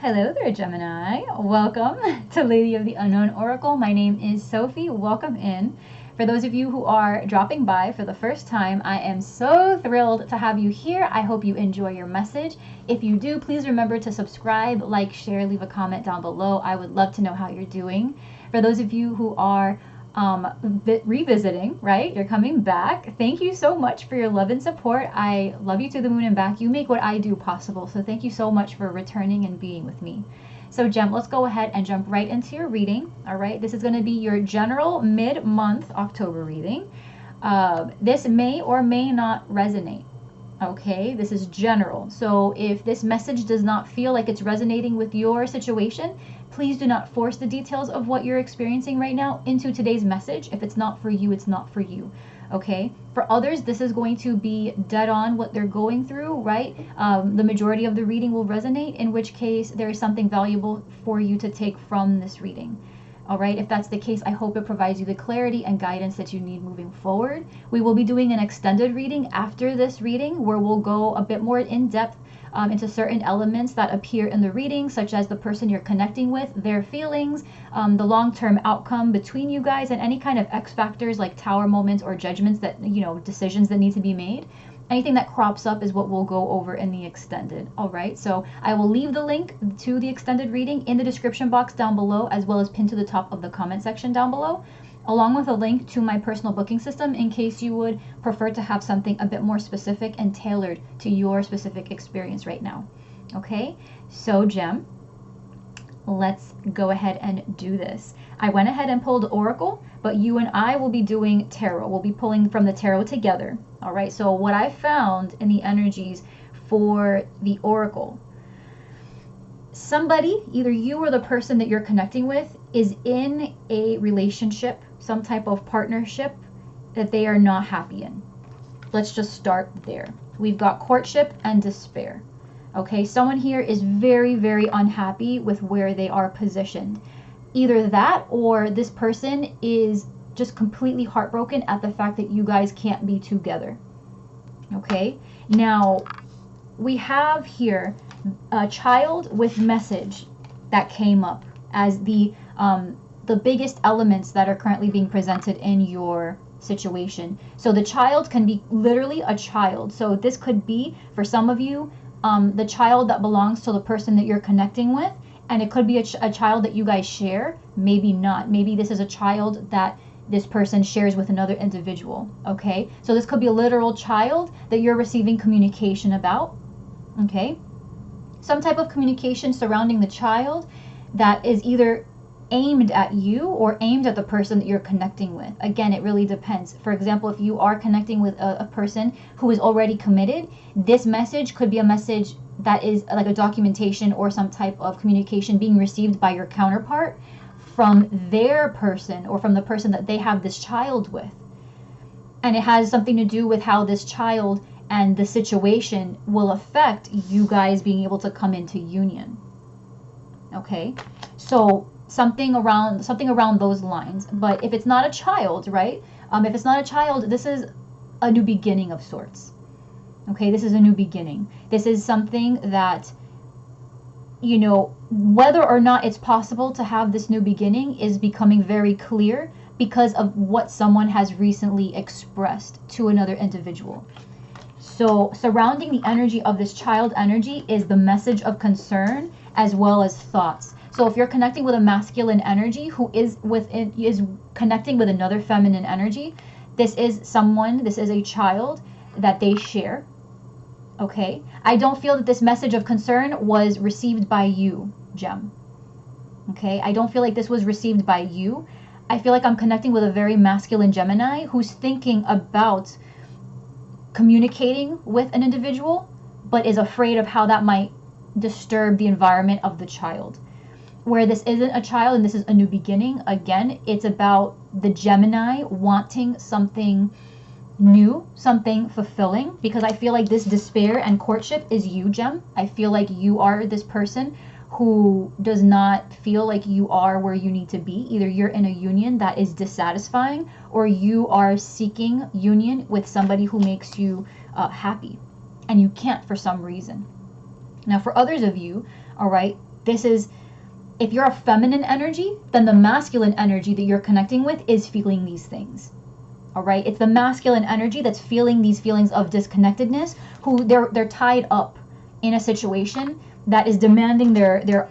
Hello there, Gemini. Welcome to Lady of the Unknown Oracle. My name is Sophie. Welcome in. For those of you who are dropping by for the first time, I am so thrilled to have you here. I hope you enjoy your message. If you do, please remember to subscribe, like, share, leave a comment down below. I would love to know how you're doing. For those of you who are revisiting, right? You're coming back. Thank you so much for your love and support. I love you to the moon and back. You make what I do possible. So thank you so much for returning and being with me. So Gem, let's go ahead and jump right into your reading. All right. This is going to be your general mid-month October reading. This may or may not resonate. Okay, this is general. So if this message does not feel like it's resonating with your situation, please do not force the details of what you're experiencing right now into today's message. If it's not for you, it's not for you. Okay, for others, this is going to be dead on what they're going through, right? The majority of the reading will resonate, in which case there is something valuable for you to take from this reading. All right, if that's the case, I hope it provides you the clarity and guidance that you need moving forward. We will be doing an extended reading after this reading where we'll go a bit more in depth into certain elements that appear in the reading, such as the person you're connecting with, their feelings, the long-term outcome between you guys, and any kind of X factors like tower moments or judgments that, decisions that need to be made. Anything that crops up is what we'll go over in the extended. All right, so I will leave the link to the extended reading in the description box down below, as well as pinned to the top of the comment section down below, along with a link to my personal booking system in case you would prefer to have something a bit more specific and tailored to your specific experience right now. Okay, so Gem, let's go ahead and do this. I went ahead and pulled Oracle, but you and I will be doing Tarot. We'll be pulling from the Tarot together. All right, so what I found in the energies for the Oracle, somebody, either you or the person that you're connecting with, is in a relationship, some type of partnership that they are not happy in. Let's just start there. We've got courtship and despair. Okay, someone here is very, very unhappy with where they are positioned. Either that or this person is just completely heartbroken at the fact that you guys can't be together. Okay, now we have here a child with message that came up as the biggest elements that are currently being presented in your situation. So the child can be literally a child. So this could be, for some of you, the child that belongs to the person that you're connecting with, and it could be a child that you guys share, maybe not. Maybe this is a child that this person shares with another individual, okay? So this could be a literal child that you're receiving communication about, okay? Some type of communication surrounding the child that is either aimed at you or aimed at the person that you're connecting with. Again, it really depends. For example, if you are connecting with a person who is already committed, this message could be a message that is like a documentation or some type of communication being received by your counterpart from their person or from the person that they have this child with. And it has something to do with how this child and the situation will affect you guys being able to come into union. Okay, so something around those lines. But if it's not a child, right? If it's not a child, this is a new beginning of sorts. Okay, this is a new beginning. This is something that, whether or not it's possible to have this new beginning is becoming very clear because of what someone has recently expressed to another individual. So surrounding the energy of this child energy is the message of concern as well as thoughts. So if you're connecting with a masculine energy who is connecting with another feminine energy, this is a child that they share. Okay, I don't feel that this message of concern was received by you, Gem. Okay, I don't feel like this was received by you. I feel like I'm connecting with a very masculine Gemini who's thinking about communicating with an individual, but is afraid of how that might disturb the environment of the child. Where this isn't a child and this is a new beginning, again, it's about the Gemini wanting something new, something fulfilling, because I feel like this despair and courtship is you, Gem. I feel like you are this person who does not feel like you are where you need to be. Either you're in a union that is dissatisfying, or you are seeking union with somebody who makes you happy, and you can't for some reason. Now, for others of you, all right, This is, if you're a feminine energy, then the masculine energy that you're connecting with is feeling these things. All right? It's the masculine energy that's feeling these feelings of disconnectedness, who they're tied up in a situation that is demanding their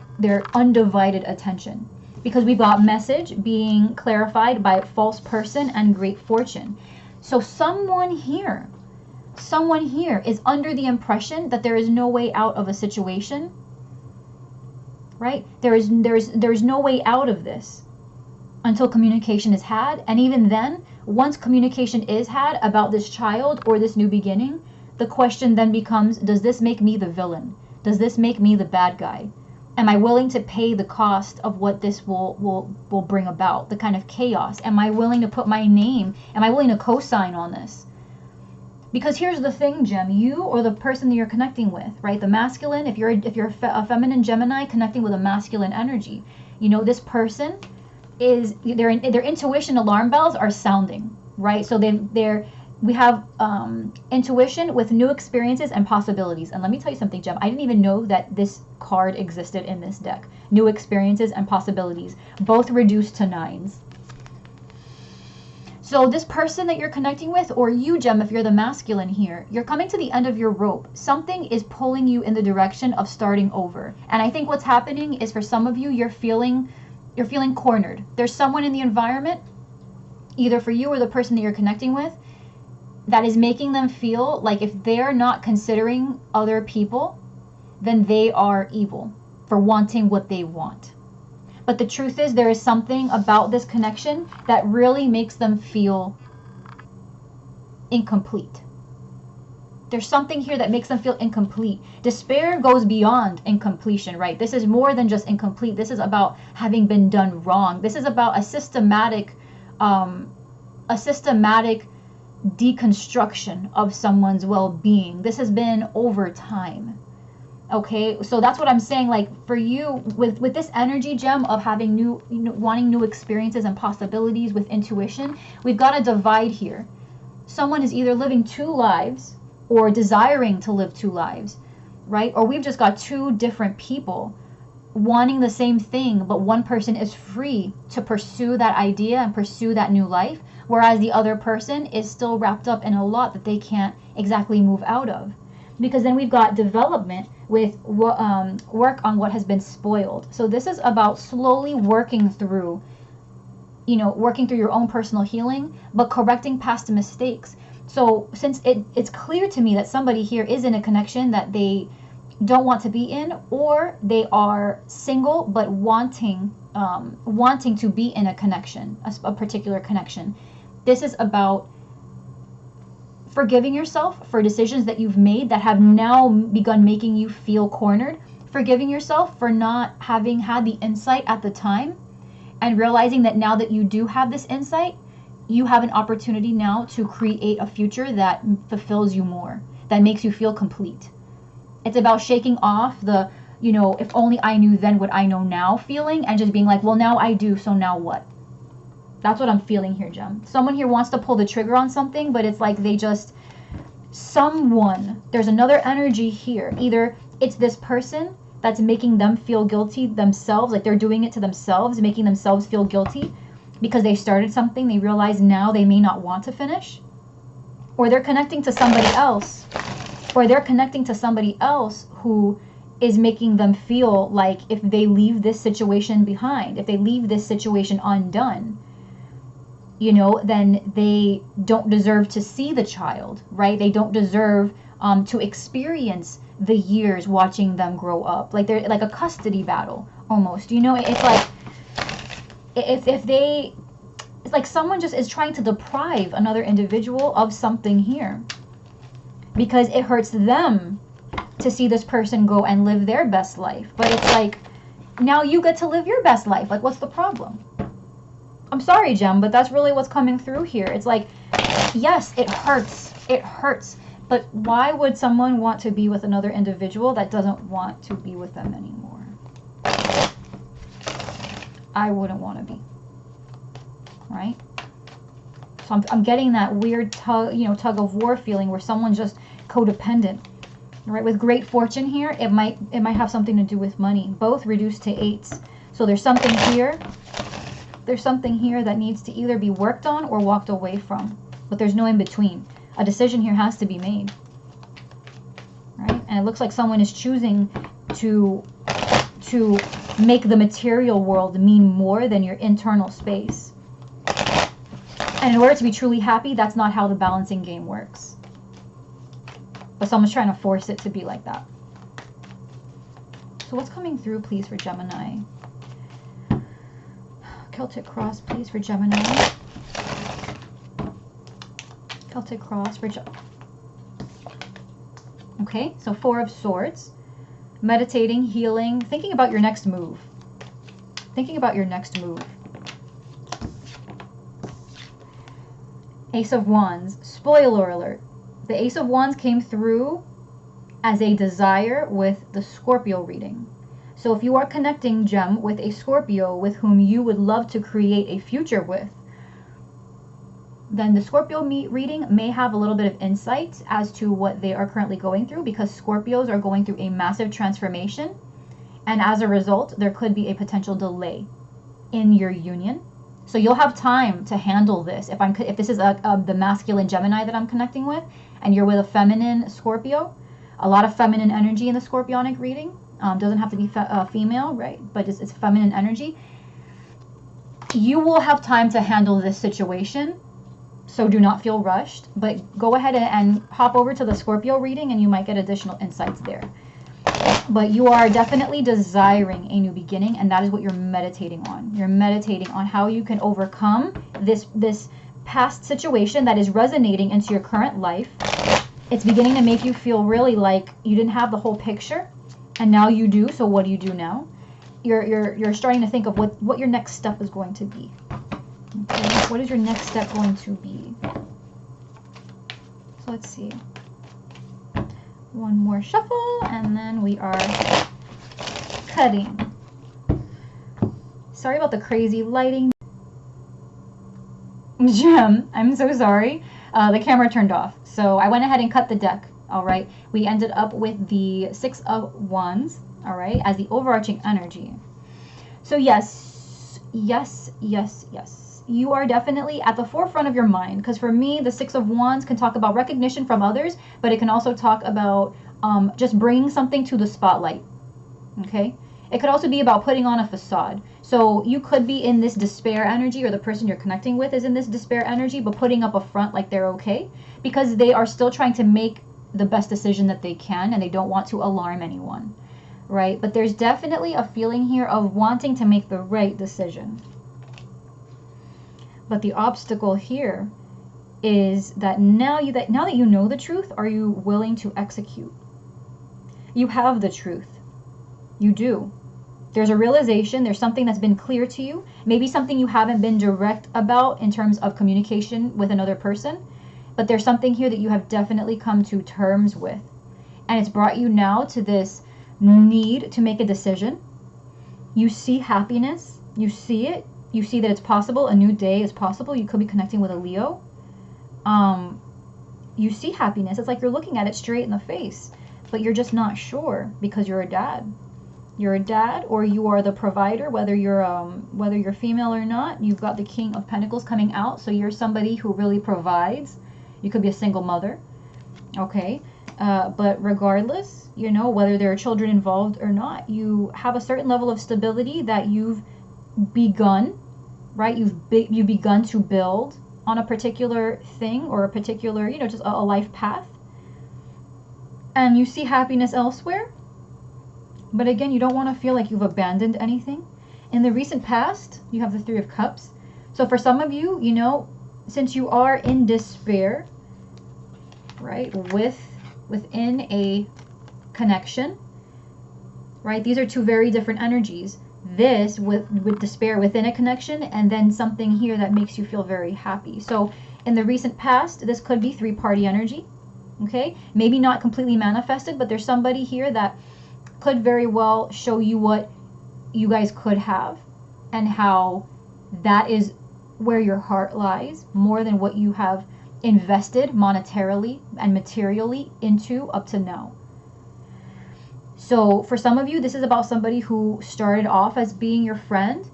undivided attention. Because we've got message being clarified by false person and great fortune. So someone here is under the impression that there is no way out of a situation, right? There's no way out of this until communication is had. And even then, once communication is had about this child or this new beginning, the question then becomes, does this make me the villain? Does this make me the bad guy? Am I willing to pay the cost of what this will bring about, the kind of chaos? Am I willing to put my name? Am I willing to co-sign on this? Because here's the thing, Gem, you or the person that you're connecting with, right? The masculine, if you're a feminine Gemini connecting with a masculine energy, you know, this person is, their intuition alarm bells are sounding, right? So we have intuition with new experiences and possibilities. And let me tell you something, Gem. I didn't even know that this card existed in this deck. New experiences and possibilities, both reduced to 9s. So this person that you're connecting with, or you, Gem, if you're the masculine here, you're coming to the end of your rope. Something is pulling you in the direction of starting over. And I think what's happening is, for some of you, you're feeling cornered. There's someone in the environment, either for you or the person that you're connecting with, that is making them feel like if they're not considering other people, then they are evil for wanting what they want. But the truth is, there is something about this connection that really makes them feel incomplete. There's something here that makes them feel incomplete. Despair goes beyond incompletion, right? This is more than just incomplete. This is about having been done wrong. This is about a systematic deconstruction of someone's well-being. This has been over time. Okay, so that's what I'm saying. Like, for you, with this energy, Gem, of having wanting new experiences and possibilities with intuition, we've got a divide here. Someone is either living 2 lives or desiring to live 2 lives, right? Or we've just got 2 different people wanting the same thing, but one person is free to pursue that idea and pursue that new life, whereas the other person is still wrapped up in a lot that they can't exactly move out of. Because then we've got development with work on what has been spoiled. So this is about slowly working through your own personal healing, but correcting past mistakes. So since it's clear to me that somebody here is in a connection that they don't want to be in, or they are single but wanting to be in a connection, a particular connection. This is about forgiving yourself for decisions that you've made that have now begun making you feel cornered. Forgiving yourself for not having had the insight at the time, and realizing that now that you do have this insight, you have an opportunity now to create a future that fulfills you more, that makes you feel complete. It's about shaking off the, if only I knew then what I know now feeling, and just being like, well, now I do, so now what? That's what I'm feeling here, Gem. Someone here wants to pull the trigger on something, but it's like there's another energy here. Either it's this person that's making them feel guilty themselves, like they're doing it to themselves, making themselves feel guilty because they started something they realize now they may not want to finish. Or they're connecting to somebody else. Who is making them feel like if they leave this situation behind, if they leave this situation undone, then they don't deserve to see the child, right? They don't deserve to experience the years watching them grow up. Like they're like a custody battle almost. It's like it's like someone just is trying to deprive another individual of something here, because it hurts them to see this person go and live their best life. But it's like, now you get to live your best life. Like, what's the problem? I'm sorry, Gem, but that's really what's coming through here. It's like, yes, it hurts. It hurts. But why would someone want to be with another individual that doesn't want to be with them anymore? I wouldn't want to be. Right? So I'm getting that weird tug of war feeling where someone's just codependent. Right, with great fortune here, it might have something to do with money. Both reduced to 8s. So there's something here. There's something here that needs to either be worked on or walked away from. But there's no in between. A decision here has to be made. Right? And it looks like someone is choosing to make the material world mean more than your internal space. And in order to be truly happy, that's not how the balancing game works. But someone's trying to force it to be like that. So what's coming through, please, for Gemini? Celtic Cross, please, for Gemini. Celtic Cross for Gemini. Okay, so 4 of Swords. Meditating, healing, thinking about your next move. Thinking about your next move. Ace of Wands. Spoiler alert. The Ace of Wands came through as a desire with the Scorpio reading. So if you are connecting, Gem, with a Scorpio with whom you would love to create a future with, then the Scorpio reading may have a little bit of insight as to what they are currently going through, because Scorpios are going through a massive transformation. And as a result, there could be a potential delay in your union. So you'll have time to handle this. If this is the masculine Gemini that I'm connecting with, and you're with a feminine Scorpio, a lot of feminine energy in the Scorpionic reading. Doesn't have to be female, right? But it's feminine energy. You will have time to handle this situation, so do not feel rushed. But go ahead and hop over to the Scorpio reading, and you might get additional insights there. But you are definitely desiring a new beginning, and that is what you're meditating on. You're meditating on how you can overcome this past situation that is resonating into your current life. It's beginning to make you feel really like you didn't have the whole picture, and now you do. So what do you do now? You're starting to think of what your next step is going to be. Okay, what is your next step going to be? So let's see. One more shuffle, and then we are cutting. Sorry about the crazy lighting. Gem, I'm so sorry. The camera turned off, so I went ahead and cut the deck. All right, we ended up with the 6 of Wands, all right, as the overarching energy. So yes, you are definitely at the forefront of your mind, because for me, the 6 of Wands can talk about recognition from others, but it can also talk about just bringing something to the spotlight. Okay, it could also be about putting on a facade. So you could be in this despair energy, or the person you're connecting with is in this despair energy, but putting up a front like they're okay, because they are still trying to make the best decision that they can, and they don't want to alarm anyone, right? But there's definitely a feeling here of wanting to make the right decision. But the obstacle here is that now that you know the truth, are you willing to execute? You have the truth. You do. There's a realization, there's something that's been clear to you, maybe something you haven't been direct about in terms of communication with another person, but there's something here that you have definitely come to terms with. And it's brought you now to this need to make a decision. You see happiness, you see it, you see that it's possible, a new day is possible. You could be connecting with a Leo. You see happiness. It's like you're looking at it straight in the face, but you're just not sure because you're a dad. You're a dad, or you are the provider, whether you're female or not. You've got the King of Pentacles coming out, so you're somebody who really provides. You could be a single mother, okay? But regardless, you know, whether there are children involved or not, you have a certain level of stability that you've begun, right? You've begun to build on a particular thing, or a particular, you know, just a life path. And you see happiness elsewhere. But again, you don't want to feel like you've abandoned anything. In the recent past, you have the 3 of Cups. So for some of you, you know, since you are in despair, right, within a connection, right, these are 2 very different energies. This with despair within a connection, and then something here that makes you feel very happy. So in the recent past, this could be 3-party energy, okay? Maybe not completely manifested, but there's somebody here that could very well show you what you guys could have, and how that is where your heart lies more than what you have invested monetarily and materially into up to now. So for some of you, this is about somebody who started off as being your friend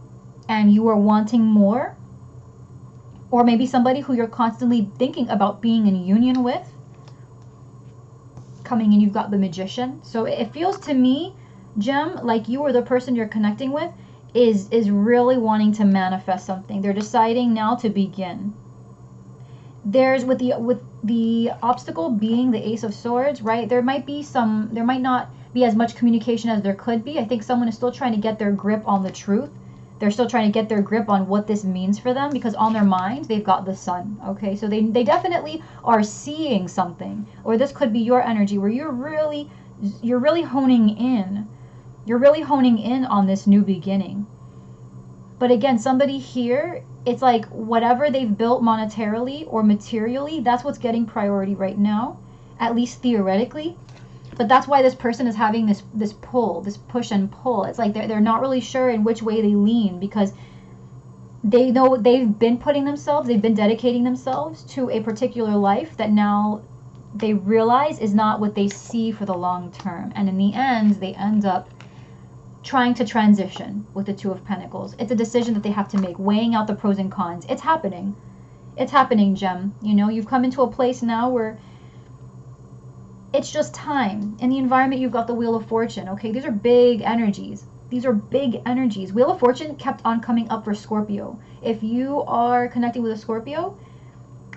and you are wanting more. Or maybe somebody who you're constantly thinking about being in union with. Coming in, you've got the Magician. So it feels to me, Gem, like you or the person you're connecting with is really wanting to manifest something. They're deciding now to begin. There's with the obstacle being the Ace of Swords, right? There might not be as much communication as there could be. I think someone is still trying to get their grip on the truth. They're still trying to get their grip on what this means for them, because on their mind they've got the Sun. Okay, so they definitely are seeing something, or this could be your energy where you're really honing in. You're really honing in on this new beginning. But again, somebody here, it's like whatever they've built monetarily or materially, that's what's getting priority right now, at least theoretically. But that's why this person is having this pull, this push and pull. It's like they're not really sure in which way they lean, because they know they've been dedicating themselves to a particular life that now they realize is not what they see for the long term. And in the end, they end up trying to transition with the Two of Pentacles. It's a decision that they have to make, weighing out the pros and cons. It's happening. It's happening, Gem. You know, you've come into a place now where it's just time. In the environment, you've got the Wheel of Fortune, okay? These are big energies. These are big energies. Wheel of Fortune kept on coming up for Scorpio. If you are connecting with a Scorpio,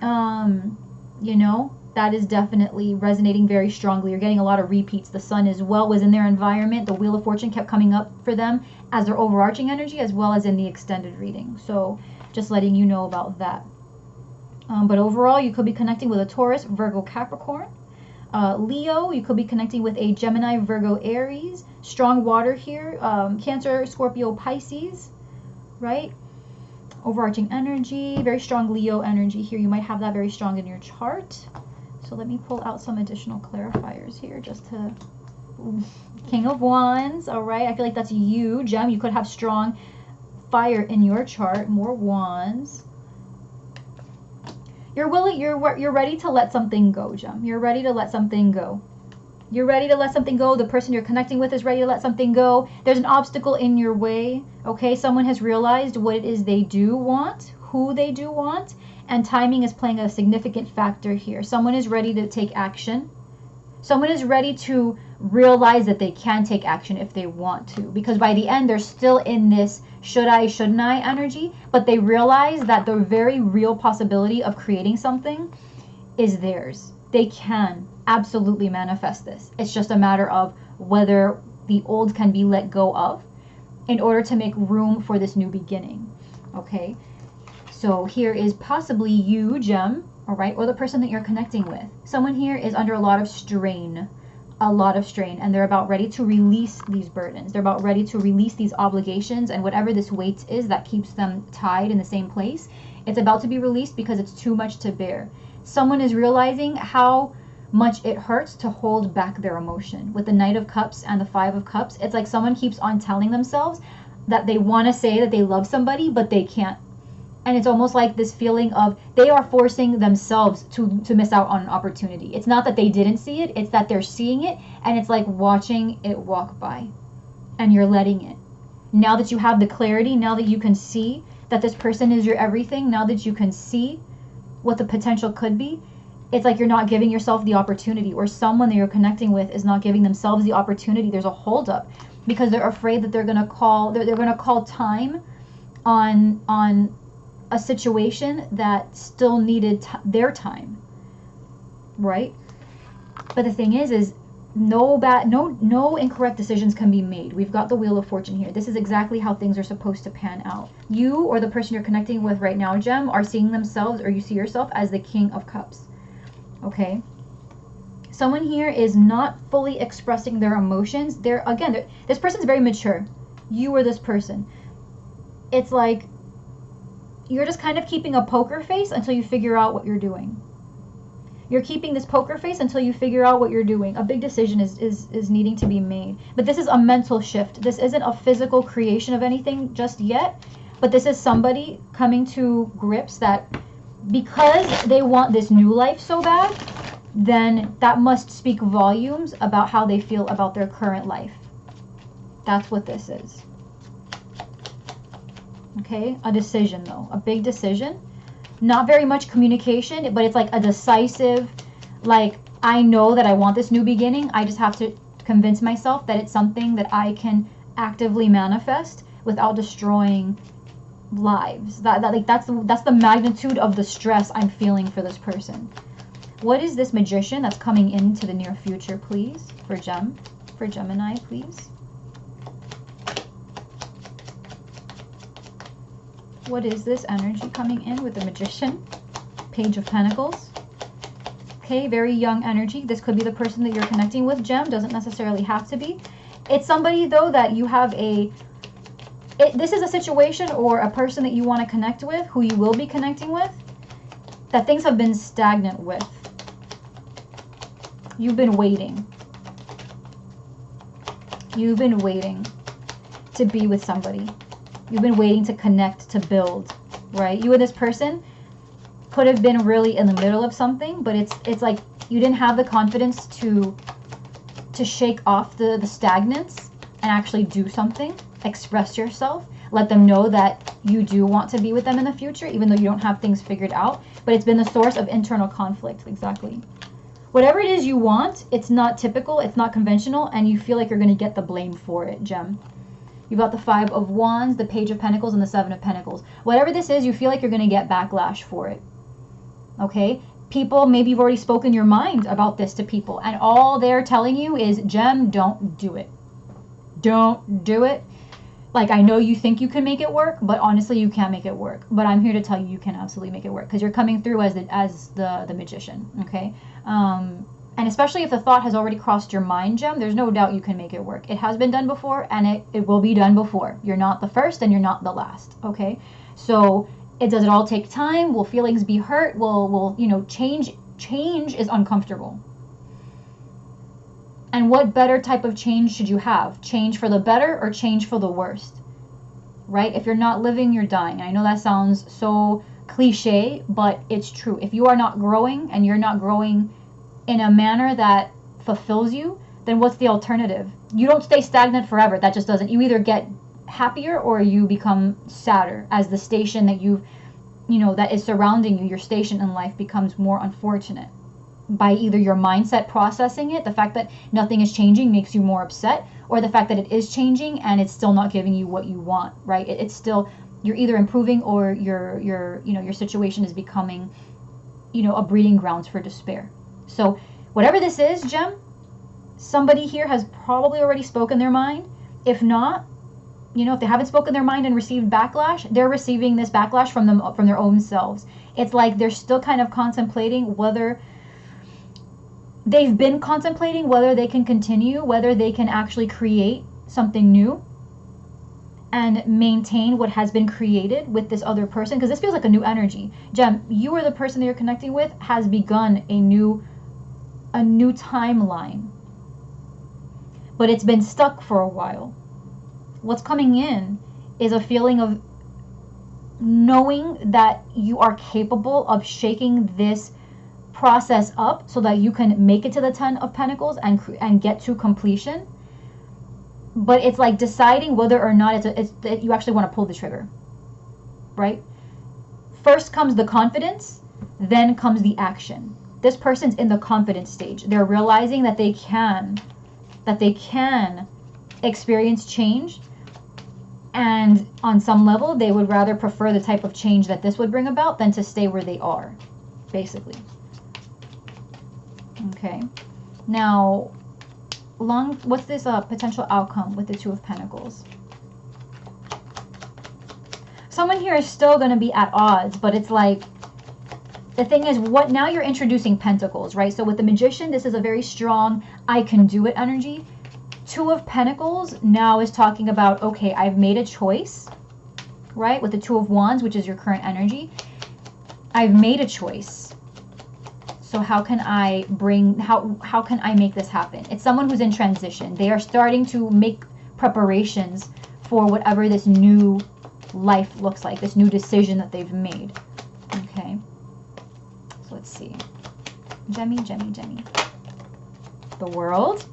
you know, that is definitely resonating very strongly. You're getting a lot of repeats. The Sun as well was in their environment. The Wheel of Fortune kept coming up for them as their overarching energy, as well as in the extended reading. So just letting you know about that. But overall, you could be connecting with a Taurus, Virgo, Capricorn. Leo, you could be connecting with a Gemini, Virgo, Aries. Strong water here. Cancer, Scorpio, Pisces, right? Overarching energy, very strong Leo energy here. You might have that very strong in your chart. So let me pull out some additional clarifiers here just to... King of Wands, all right? I feel like that's you, Gem. You could have strong fire in your chart. More Wands. You're ready to let something go, Gem. You're ready to let something go. You're ready to let something go. The person you're connecting with is ready to let something go. There's an obstacle in your way, okay? Someone has realized what it is they do want, who they do want, and timing is playing a significant factor here. Someone is ready to take action. Someone is ready to realize that they can take action if they want to, because by the end, they're still in this should I, shouldn't I energy, but they realize that the very real possibility of creating something is theirs. They can absolutely manifest this. It's just a matter of whether the old can be let go of in order to make room for this new beginning, okay? So here is possibly you, Gem, all right, or the person that you're connecting with. Someone here is under a lot of strain, and they're about ready to release these burdens. They're about ready to release these obligations, and whatever this weight is that keeps them tied in the same place, it's about to be released because it's too much to bear. Someone is realizing how much it hurts to hold back their emotion. With the Knight of Cups and the Five of Cups, it's like someone keeps on telling themselves that they want to say that they love somebody, but they can't. And it's almost like this feeling of they are forcing themselves to miss out on an opportunity. It's not that they didn't see it, it's that they're seeing it, and it's like watching it walk by. And you're letting it. Now that you have the clarity, now that you can see that this person is your everything, now that you can see what the potential could be, it's like you're not giving yourself the opportunity, or someone that you're connecting with is not giving themselves the opportunity. There's a holdup because they're afraid that they're gonna call time on a situation that still needed their time, right? But the thing is no incorrect decisions can be made. We've got the Wheel of Fortune here. This is exactly how things are supposed to pan out. You or the person you're connecting with right now, Gem, are seeing themselves, or you see yourself as the King of Cups, okay? Someone here is not fully expressing their emotions. This person's very mature. You or this person. It's like you're just kind of keeping a poker face until you figure out what you're doing. You're keeping this poker face until you figure out what you're doing. A big decision is needing to be made. But this is a mental shift. This isn't a physical creation of anything just yet. But this is somebody coming to grips that because they want this new life so bad, then that must speak volumes about how they feel about their current life. That's what this is. Okay, a decision though, a big decision. Not very much communication, but it's like a decisive, like, I know that I want this new beginning. I just have to convince myself that it's something that I can actively manifest without destroying lives. That's the magnitude of the stress I'm feeling for this person. What is this Magician that's coming into the near future, please? For Gemini, please. What is this energy coming in with the Magician? Page of Pentacles. Okay, very young energy. This could be the person that you're connecting with, Gem. Doesn't necessarily have to be. It's somebody, though, that you have this is a situation or a person that you want to connect with, who you will be connecting with, that things have been stagnant with. You've been waiting. You've been waiting to be with somebody. You've been waiting to connect, to build, right? You and this person could have been really in the middle of something, but it's like you didn't have the confidence to shake off the stagnance and actually do something, express yourself, let them know that you do want to be with them in the future, even though you don't have things figured out. But it's been the source of internal conflict, exactly. Whatever it is you want, it's not typical, it's not conventional, and you feel like you're going to get the blame for it, Gem. You've got the Five of Wands, the Page of Pentacles, and the Seven of Pentacles. Whatever this is, you feel like you're going to get backlash for it. Okay? People, maybe you've already spoken your mind about this to people, and all they're telling you is, Gem, don't do it. Don't do it. Like, I know you think you can make it work, but honestly, you can't make it work. But I'm here to tell you, you can absolutely make it work, because you're coming through as the Magician, okay? And especially if the thought has already crossed your mind, Gem, there's no doubt you can make it work. It has been done before, and it will be done before. You're not the first, and you're not the last, okay? So, does it all take time? Will feelings be hurt? Will change is uncomfortable. And what better type of change should you have? Change for the better or change for the worst? Right? If you're not living, you're dying. I know that sounds so cliche, but it's true. If you are not growing, and you're not growing in a manner that fulfills you, then what's the alternative? You don't stay stagnant forever. That just doesn't. You either get happier or you become sadder as the station that that is surrounding you, your station in life, becomes more unfortunate. By either your mindset processing it, the fact that nothing is changing makes you more upset, or the fact that it is changing and it's still not giving you what you want, right? It's still, you're either improving or your situation is becoming, a breeding grounds for despair. So whatever this is, Gem, somebody here has probably already spoken their mind. If not, if they haven't spoken their mind and received backlash, they're receiving this backlash from their own selves. It's like they're still kind of contemplating whether they've been contemplating whether they can continue, whether they can actually create something new and maintain what has been created with this other person, because this feels like a new energy. Gem, you or the person that you're connecting with has begun a new timeline, but it's been stuck for a while. What's coming in is a feeling of knowing that you are capable of shaking this process up so that you can make it to the Ten of Pentacles and get to completion. But it's like deciding whether or not you actually want to pull the trigger, right? First comes the confidence, then comes the action. This person's in the confidence stage. They're realizing that they can experience change, and on some level they would rather prefer the type of change that this would bring about than to stay where they are, basically. Okay, now what's this potential outcome with the Two of Pentacles? Someone here is still going to be at odds, but it's like, the thing is, now you're introducing pentacles, right? So with the Magician, this is a very strong, I can do it energy. Two of Pentacles now is talking about, okay, I've made a choice, right? With the Two of Wands, which is your current energy, I've made a choice. So how can I make this happen? It's someone who's in transition. They are starting to make preparations for whatever this new life looks like, this new decision that they've made. Okay. So let's see. Gemmy. The World.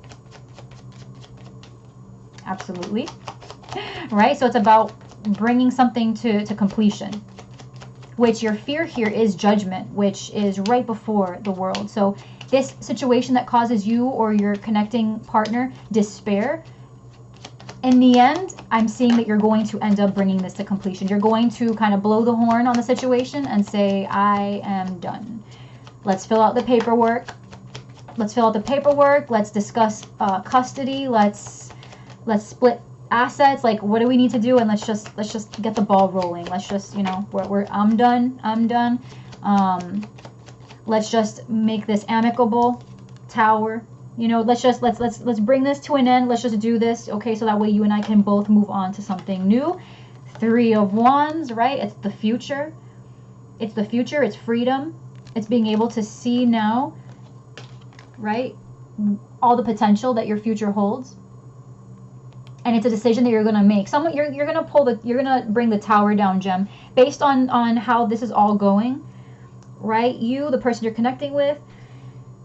Absolutely. Right? So it's about bringing something to completion, which your fear here is judgment, which is right before the world. So this situation that causes you or your connecting partner despair, in the end, I'm seeing that you're going to end up bringing this to completion. You're going to kind of blow the horn on the situation and say, I am done. Let's fill out the paperwork. Let's fill out the paperwork. Let's discuss custody. Let's split assets. Like, what do we need to do? And let's just get the ball rolling. Let's just, you know, I'm done. Let's just make this amicable. Tower. You know, let's bring this to an end. Let's just do this, okay? So that way you and I can both move on to something new. 3 of Wands, right? It's the future. It's the future. It's freedom. It's being able to see now, right? All the potential that your future holds. And it's a decision that you're gonna make. You're gonna bring the tower down, Gem, based on how this is all going, right? You, the person you're connecting with.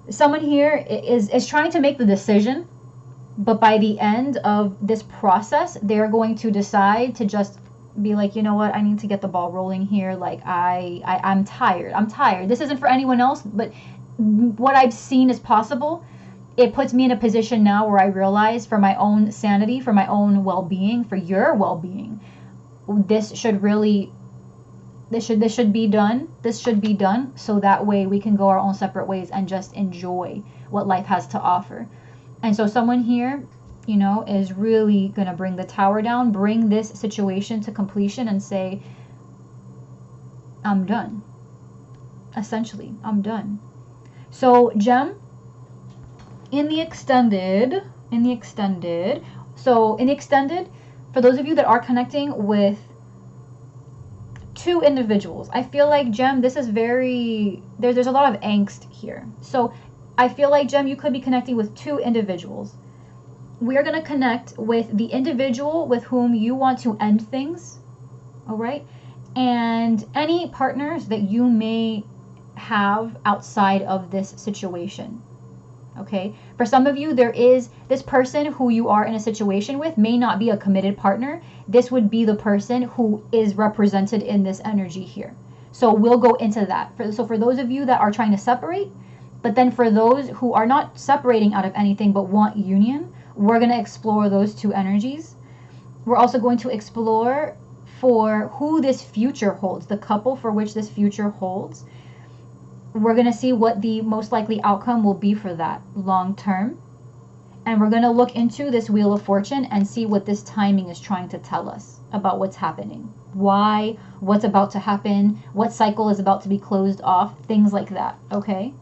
Someone here is trying to make the decision, but by the end of this process, they're going to decide to just be like, you know what, I need to get the ball rolling here. Like, I'm tired. I'm tired. This isn't for anyone else, but what I've seen is possible. It puts me in a position now where I realize, for my own sanity, for my own well-being, for your well-being, this should be done. This should be done, so that way we can go our own separate ways and just enjoy what life has to offer. And so someone here, you know, is really going to bring the tower down, bring this situation to completion and say, I'm done. Essentially, I'm done. So, Gem, in the extended, for those of you that are connecting with 2 individuals, I feel like, Gem, this is there's a lot of angst here. So I feel like, Gem, you could be connecting with 2 individuals. We are going to connect with the individual with whom you want to end things, all right? And any partners that you may have outside of this situation. Okay, for some of you, there is this person who you are in a situation with may not be a committed partner. This would be the person who is represented in this energy here. So we'll go into that. So for those of you that are trying to separate, but then for those who are not separating out of anything but want union, we're going to explore those 2 energies. We're also going to explore for who this future holds, the couple for which this future holds. We're going to see what the most likely outcome will be for that long term. And we're going to look into this Wheel of Fortune and see what this timing is trying to tell us about what's happening. Why, what's about to happen, what cycle is about to be closed off, things like that, okay?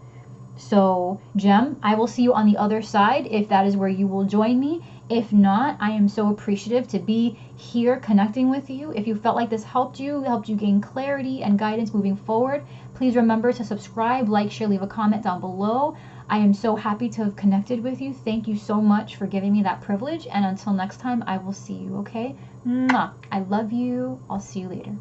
So, Gem, I will see you on the other side if that is where you will join me. If not, I am so appreciative to be here connecting with you. If you felt like this helped you gain clarity and guidance moving forward, please remember to subscribe, like, share, leave a comment down below. I am so happy to have connected with you. Thank you so much for giving me that privilege. And until next time, I will see you, okay? Mwah. I love you. I'll see you later.